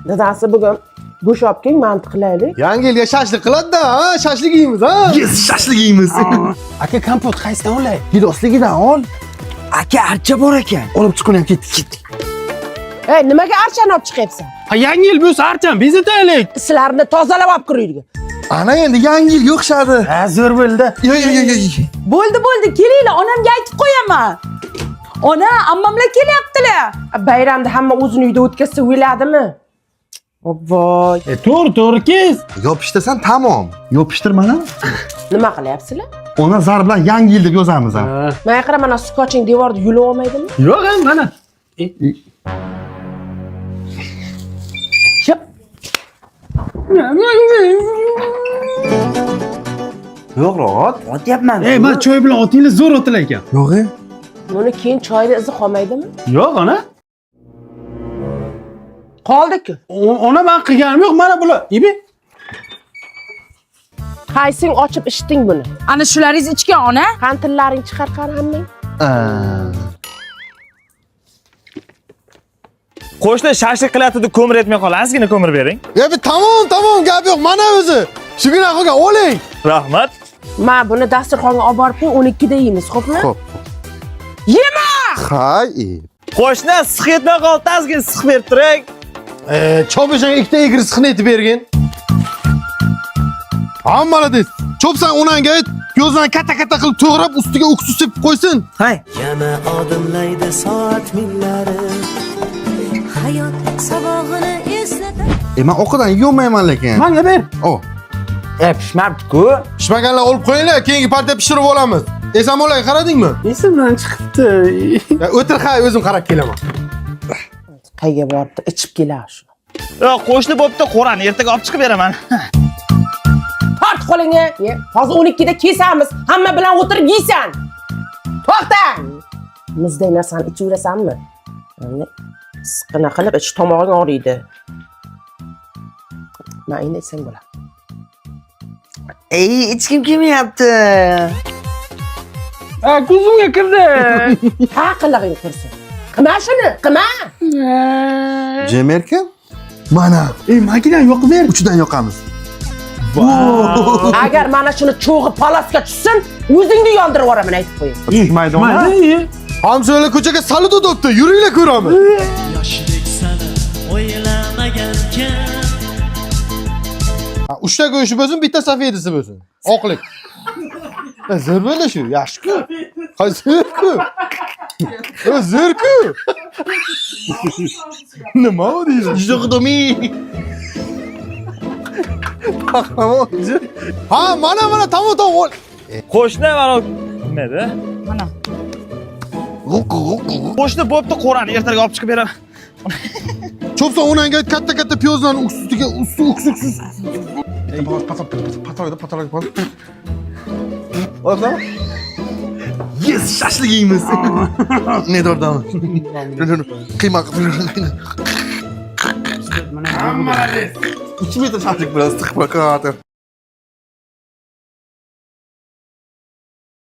Dadasi bugun bo'shab keling, mantiq qilaylik. Yangi yilga shashlik qiladi-da, ha? Shashlik yeymiz, ha? Yes, shashlik yeymiz. Aka kompot qaysidan olay? Gidosligidan ol. Aka archa bor ekan. Olib chiqing ham ketdik. Ey, nimaga archani olib chiqyapsan? Ha, yangi yil bo'lsa archani bezataylik. Sizlarni tozalab olib kiraylik. Ana endi yangi yil yo'qshadi. Ha, zo'r bo'ldi. Yo. Bo'ldi, kelinglar, onamga aytib qo'yaman. Ona, ammamlar kelyaptilar. Bayramda hamma o'zini uyda o'tkazsa o'yladimi? Voy. To'g'ri kes. Yopishtirsan tamom. Yopishtir mana. Nima qilyapsizlar? Ona zar bilan yangi yil deb yozamiz ham. Mana qara, mana skoching devorda yulib olmaydimi? Yo'q, mana. Ship. Yo'q, ot. Otyapman. Ey, men choy bilan otinglar zo'r otilar ekan. Yo'q. Buni keyin choyda izi qolmaydimi? Yo'q, ona. Qoldi-ku. Ona men qilganim yo'q, mana bular. Ibi. Qaysing ochib ichding buni? Ana shularingiz ichgan, ona. Qantillaring chiqar qani hammang. Qo'shni shashlik qilyapti deb ko'mir etmay qolasiz, ozgina ko'mir bering. Tamom, gap yo'q. Mana o'zi. Shugina qilgan, oling. Rahmat. Ma buni dasturxonga olib borib qo'y, 12 da yeymiz, xo'pmi? Xo'p. Yema! Hay. Qo'shni siq etmay qoldi, ozgina siq berib turing. Chopishanga ikkita egri siqni etib bergin. Молодец. Chopsan onangga ayt, ko'zdan katta qilib to'g'rab, ustiga uksus sepib qo'ysin. Hay. Yana odimlaydi soat millari. Hayot sabog'ini eslatadi. Men o'qidan yeyolmayman lekin. Menga ber. O. Pishmabdi-ku. Pishmaganlar olib qo'yinglar, keyingi partiya pishirib olamiz. Esamolaga qaradingmi? Esimdan chiqibdi. O'tir, o'zim qarab kelaman. Qayga boribdi, ichib kelar shu. Yo'q, qo'shni bo'pti, qo'rani ertaga olib chiqib beraman. Tort qo'lingga. Hozir 12 da kesamiz. Hamma bilan o'tirib yeysan. To'xta. Muzday narsani ichiverasanmi? Siqqina qilib ich tomog'ing og'riydi. Men endi sen bo'la. Ey, ichkim kelmayapti. Ko'zimga kirdi. Ha, qilig'ing kirsin. Qilma shuni, qilma. Jemerkan? Mana. Ey, makinani yoqib ber. Uchidan yoqamiz. Agar mana shuni cho'g'i palasga tushsin, o'zingni yondirib yuboraman, aytib qo'ying. Tushmaydi ona. Hamso'lar ko'chaga salut o'tibdi. Yuringlar ko'ramiz. Yoshlik sani o'ylamagankan. Uchta go'shti bo'lsin, bitta safedisi bo'lsin. Oqlik. Zo'r bo'ldi shu, yaxshi-ku. Zo'r-ku. Zo'r-ku. Nima u deysiz? Yo'qdimi? Ha, mana tamom. Qo'shni mana nima edi? Mana. Qo'shni bo'pti, qo'rani ertaga olib chiqib beraman. Chopsan onangga katta piyozlarni ustiga uksus. Pataloq. Olasizmi? Yes, shashlik yeymiz. Ne dordam. Qiyma. Mana 2 metr shashlik bilan tiqib qo'yadir.